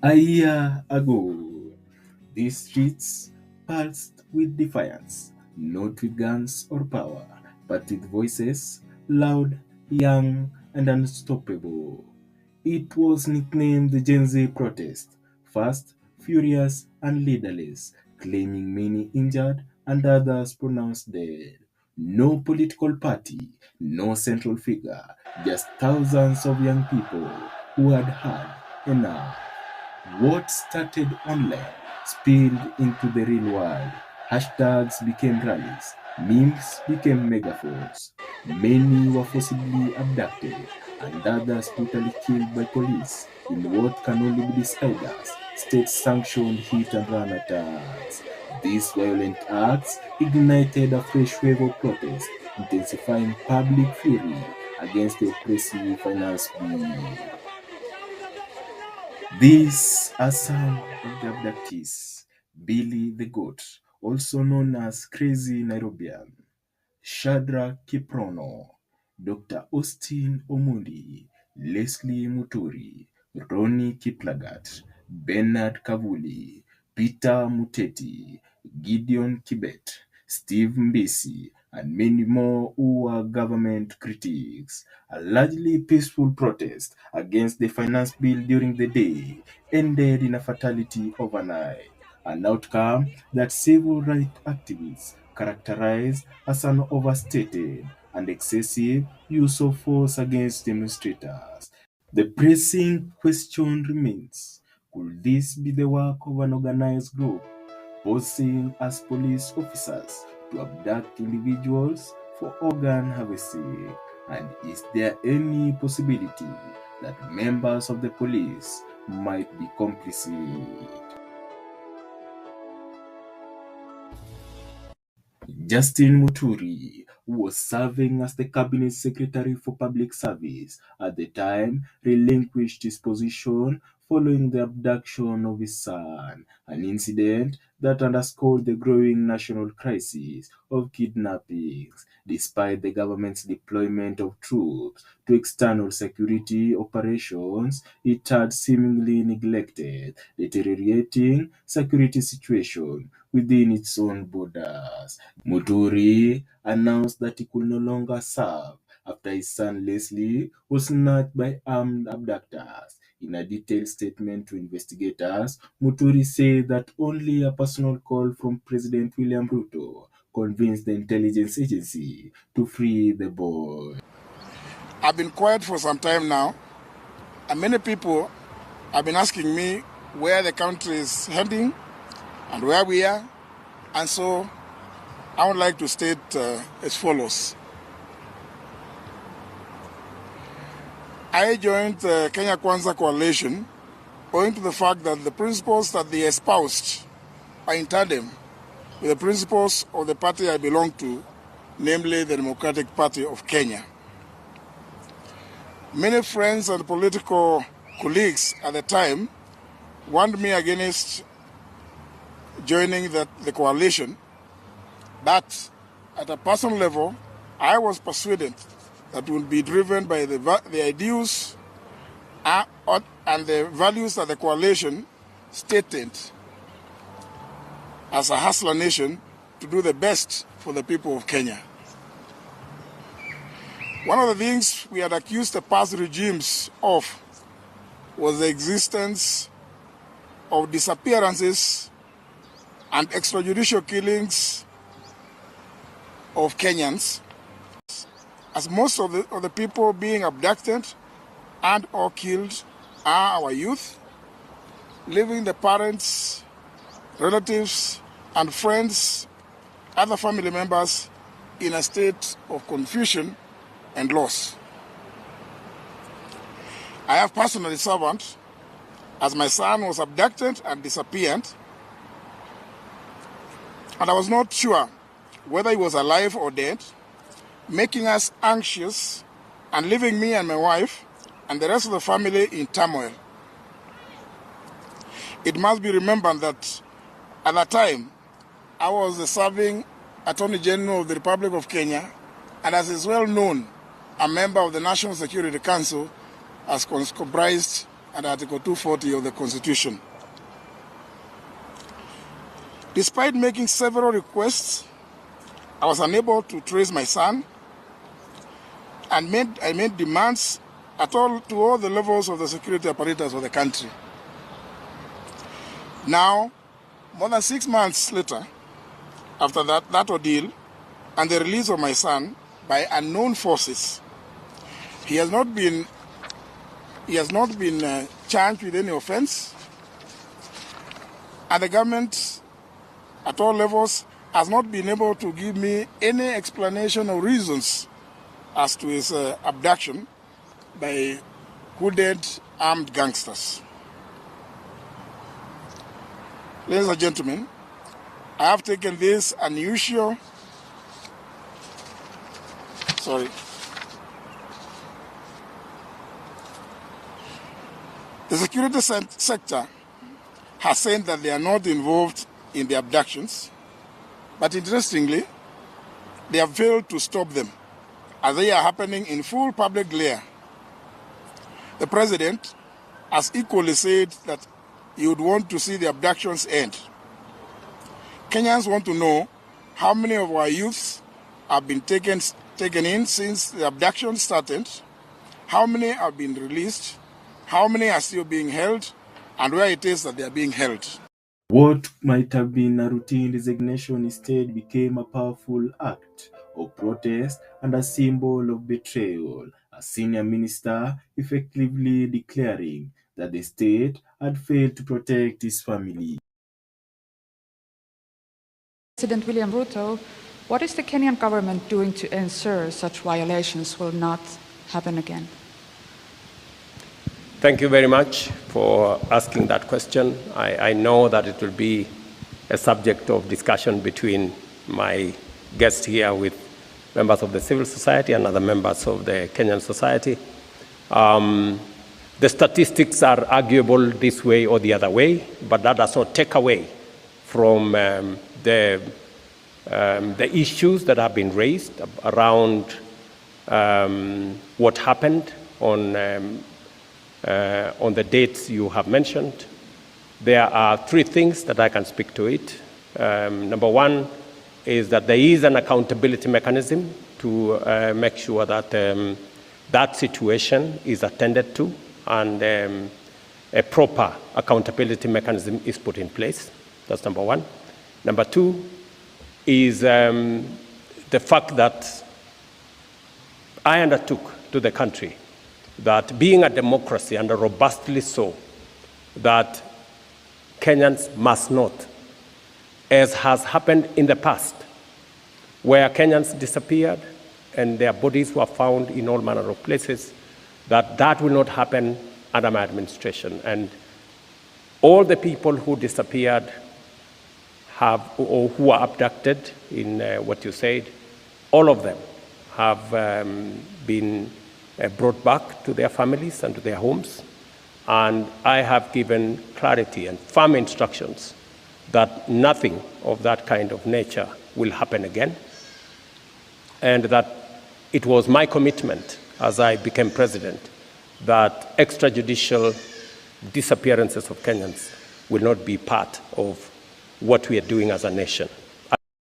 A year ago, these streets pulsed with defiance, not with guns or power, but with voices loud, young, and unstoppable. It was nicknamed the Gen Z protest, fast, furious, and leaderless, claiming many injured and others pronounced dead. No political party, no central figure, just thousands of young people who had had enough. What started online spilled into the real world. Hashtags became rallies, memes became megaphones. Many were forcibly abducted, and others brutally killed by police in what can only be described as state sanctioned hit and run attacks. These violent acts ignited a fresh wave of protest, intensifying public fury against the oppressive finance bill. These are some of the abductees. Billy the Goat, also known as Crazy Nairobian, Shadrach Kiprono, Dr. Austin Omondi, Leslie Muturi, Ronnie Kiplagat, Bernard Kavuli, Peter Muteti, Gideon Kibet, Steve Mbisi, and many more who were government critics. A largely peaceful protest against the finance bill during the day ended in a fatality overnight, an outcome that civil rights activists characterized as an overstated and excessive use of force against demonstrators. The pressing question remains, could this be the work of an organized group posing as police officers to abduct individuals for organ harvesting? And is there any possibility that members of the police might be complicit? Justin Muturi, who was serving as the Cabinet Secretary for Public Service at the time, relinquished his position following the abduction of his son, an incident that underscored the growing national crisis of kidnappings. Despite the government's deployment of troops to external security operations, it had seemingly neglected deteriorating security situation within its own borders. Muturi announced that he could no longer serve after his son Leslie was snatched by armed abductors. In a detailed statement to investigators, Muturi said that only a personal call from President William Ruto convinced the intelligence agency to free the boy. I've been quiet for some time now, and many people have been asking me where the country is heading and where we are. And so I would like to state as follows. I joined the Kenya Kwanza Coalition owing to the fact that the principles that they espoused are in tandem with the principles of the party I belong to, namely the Democratic Party of Kenya. Many friends and political colleagues at the time warned me against joining the coalition, but at a personal level, I was persuaded that will be driven by the ideals and the values that the coalition stated as a hustler nation to do the best for the people of Kenya. One of the things we had accused the past regimes of was the existence of disappearances and extrajudicial killings of Kenyans, as most of the people being abducted and or killed are our youth, leaving the parents, relatives, and friends, other family members in a state of confusion and loss. I have personally suffered as my son was abducted and disappeared, and I was not sure whether he was alive or dead, making us anxious and leaving me and my wife and the rest of the family in turmoil. It must be remembered that at that time, I was the serving Attorney General of the Republic of Kenya, and as is well known, a member of the National Security Council as comprised and Article 240 of the Constitution. Despite making several requests, I was unable to trace my son, and I made demands to all the levels of the security apparatus of the country. Now, more than 6 months later, after that ordeal and the release of my son by unknown forces, he has not been charged with any offense, and the government at all levels has not been able to give me any explanation or reasons as to his abduction by hooded armed gangsters. Ladies and gentlemen, I have taken this unusual, The security sector has said that they are not involved in the abductions, but interestingly, they have failed to stop them as they are happening in full public glare. The president has equally said that he would want to see the abductions end. Kenyans want to know how many of our youths have been taken in since the abduction started, how many have been released, how many are still being held, and where it is that they are being held. What might have been a routine resignation instead became a powerful act of protest and a symbol of betrayal, a senior minister effectively declaring that the state had failed to protect his family. President William Ruto, what is the Kenyan government doing to ensure such violations will not happen again? Thank you very much for asking that question. I know that it will be a subject of discussion between my guests here with members of the civil society and other members of the Kenyan society. The statistics are arguable this way or the other way, but that does not take away from the issues that have been raised around what happened on the dates you have mentioned. There are three things that I can speak to it. Number one is that there is an accountability mechanism to make sure that that situation is attended to and a proper accountability mechanism is put in place. That's number one. Number two is the fact that I undertook to the country that being a democracy, and robustly so, that Kenyans must not, as has happened in the past, where Kenyans disappeared and their bodies were found in all manner of places, that will not happen under my administration. And all the people who disappeared or who were abducted in what you said, all of them have been brought back to their families and to their homes. And I have given clarity and firm instructions that nothing of that kind of nature will happen again. And that it was my commitment as I became president that extrajudicial disappearances of Kenyans will not be part of what we are doing as a nation.